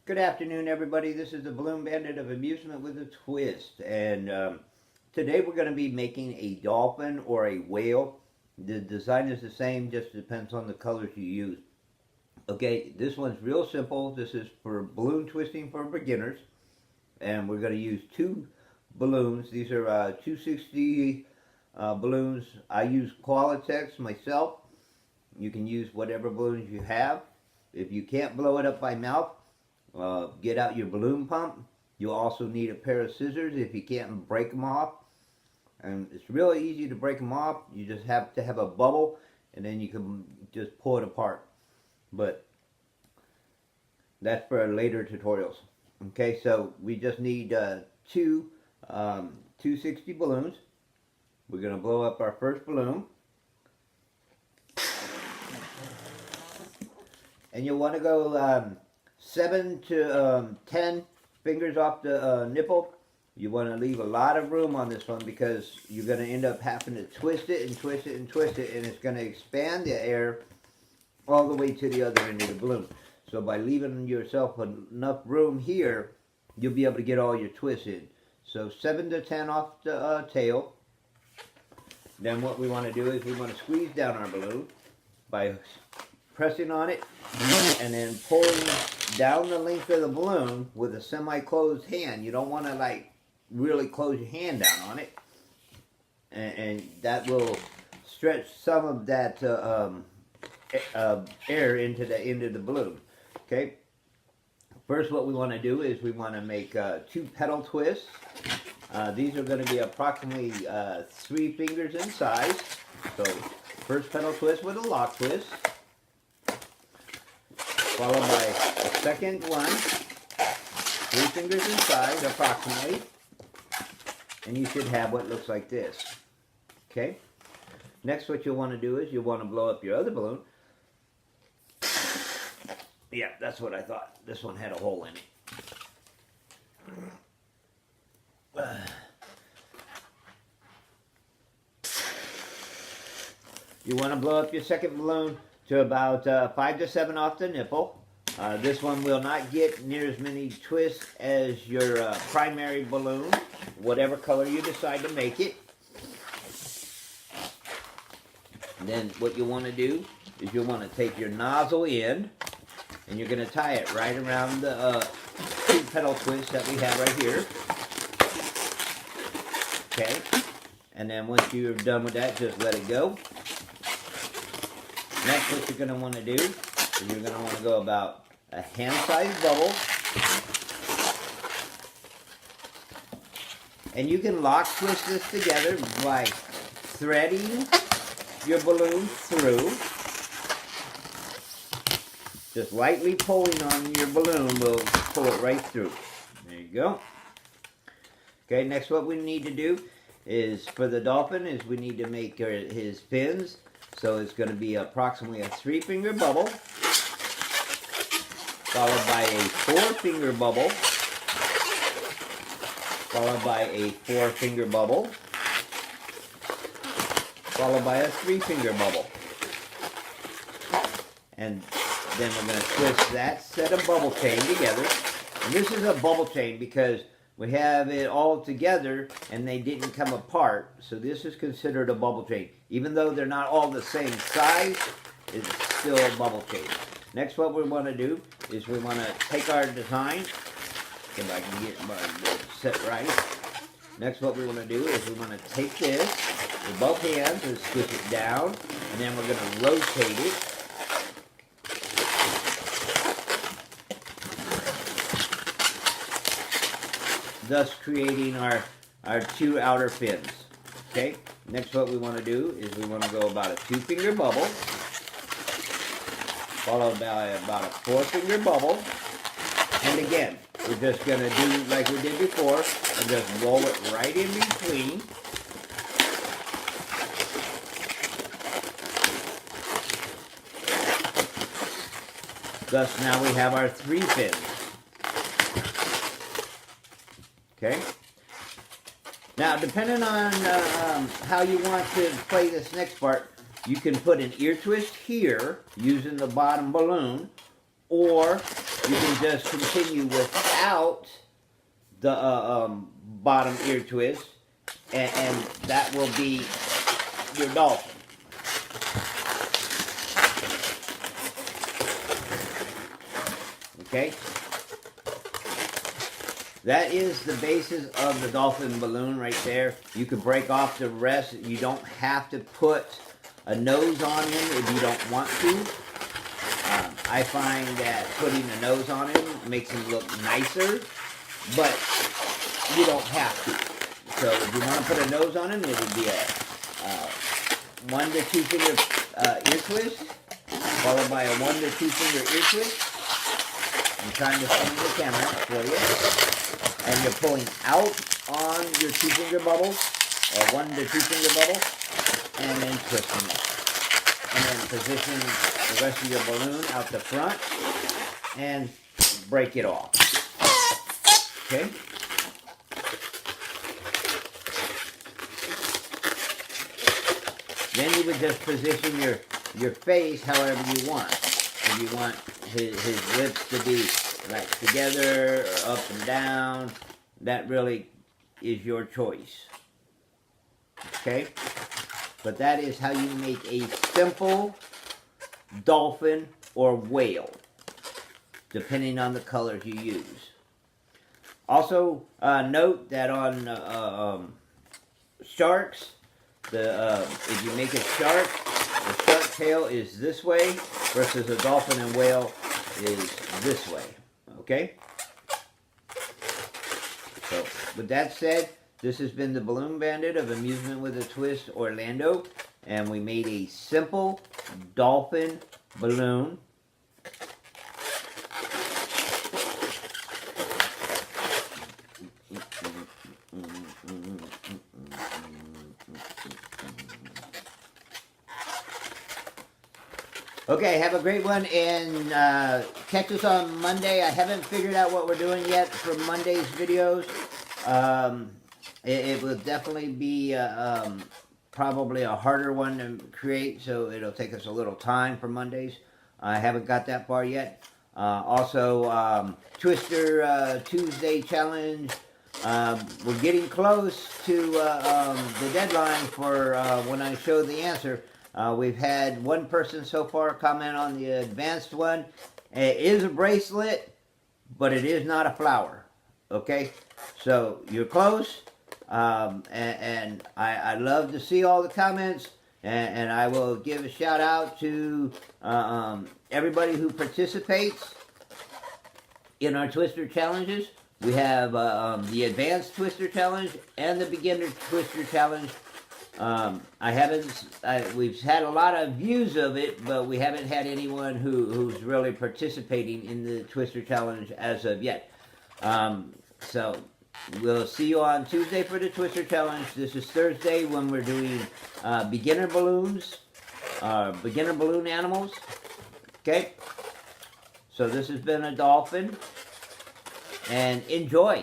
Good afternoon, everybody. This is the Balloon Bandit of Amusement with a twist. And today we're going to be making a dolphin or a whale. The design is the same, just depends on the colors you use. Okay, this one's real simple. This is for balloon twisting for beginners. And we're going to use two balloons. These are 260 balloons. I use Qualitex myself. You can use whatever balloons you have. If you can't blow it up by mouth, get out your balloon pump. You'll also need a pair of scissors if you can't break them off. And it's really easy to break them off. You just have to have a bubble, and then you can just pull it apart. But that's for later tutorials. Okay, so we just need two 260 balloons. We're going to blow up our first balloon. And you'll want to go 7 to 10 fingers off the nipple. You want to leave a lot of room on this one because you're going to end up having to twist it and twist it and twist it, and it's going to expand the air all the way to the other end of the balloon. So by leaving yourself enough room here, you'll be able to get all your twists in. So 7 to 10 off the tail. Then what we want to do is we want to squeeze down our balloon by pressing on it and then pulling down the length of the balloon with a semi-closed hand. You don't want to like really close your hand down on it, and that will stretch some of that air into the end of the balloon. Okay, first what we want to do is we want to make 2 petal twists. These are going to be approximately 3 fingers in size. So first petal twist with a lock twist, followed by a second one, 3 fingers in size approximately, and you should have what looks like this. Okay, next what you'll want to do is you'll want to blow up your other balloon. Yeah, that's what I thought. This one had a hole in it. You want to blow up your second balloon to about 5 to 7 off the nipple. This one will not get near as many twists as your primary balloon, whatever color you decide to make it. And then what you want to do is you'll want to take your nozzle end and you're going to tie it right around the 2 petal twists that we have right here. Okay, and then once you're done with that, just let it go. Next, what you're going to want to do is you're going to want to go about a hand-sized bubble. And you can lock twist this together by threading your balloon through. Just lightly pulling on your balloon will pull it right through. There you go. Okay, next what we need to do is for the dolphin is we need to make his fins. So it's going to be approximately a 3-finger bubble, followed by a 4-finger bubble, followed by a 4-finger bubble, followed by a 3-finger bubble. And then we're going to twist that set of bubble chain together. And this is a bubble chain because we have it all together and they didn't come apart, so this is considered a bubble chain. Even though they're not all the same size, it's still a bubble chain. Next what we want to do is we want to take our design, if I can get my set right. Next what we want to do is we want to take this with both hands and squish it down, and then we're going to rotate it. Thus creating our 2 outer fins. Okay, next what we want to do is we want to go about a 2-finger bubble, followed by about a 4-finger bubble, and again, we're just going to do like we did before, and just roll it right in between. Thus now we have our 3 fins. Okay. Now, depending on how you want to play this next part, you can put an ear twist here using the bottom balloon, or you can just continue without the bottom ear twist, and that will be your dolphin. Okay? That is the basis of the dolphin balloon right there. You can break off the rest. You don't have to put a nose on him if you don't want to. I find that putting a nose on him makes him look nicer, but you don't have to. So if you want to put a nose on him, it would be a 1 to 2 finger ear twist, followed by a 1 to 2 finger ear twist. I'm trying to film the camera for you. And you're pulling out on your 2 finger bubble, or 1 to 2 finger bubble, and then twisting it. And then position the rest of your balloon out the front and break it off. Okay? Then you would just position your face however you want. If you want his lips to be like together or up and down, that really is your choice. Okay? But that is how you make a simple dolphin or whale, depending on the colors you use. Also, note that on sharks, if you make a shark, the shark tail is this way versus a dolphin and whale is this way. Okay? So, with that said, this has been the Balloon Bandit of Amusement with a Twist, Orlando, and we made a simple dolphin balloon. Okay, have a great one, and catch us on Monday. I haven't figured out what we're doing yet for Monday's videos. It will definitely be probably a harder one to create, so it'll take us a little time for Mondays. I haven't got that far yet. Also, Twister Tuesday challenge. We're getting close to the deadline for when I show the answer. We've had one person so far comment on the advanced one. It is a bracelet, but it is not a flower. Okay? So, you're close. And I love to see all the comments. And I will give a shout out to everybody who participates in our Twister challenges. We have the Advanced Twister Challenge and the Beginner Twister Challenge. We've had a lot of views of it, but we haven't had anyone who's really participating in the Twister Challenge as of yet. So, we'll see you on Tuesday for the Twister Challenge. This is Thursday when we're doing beginner balloons, beginner balloon animals. Okay? So this has been a dolphin, and enjoy.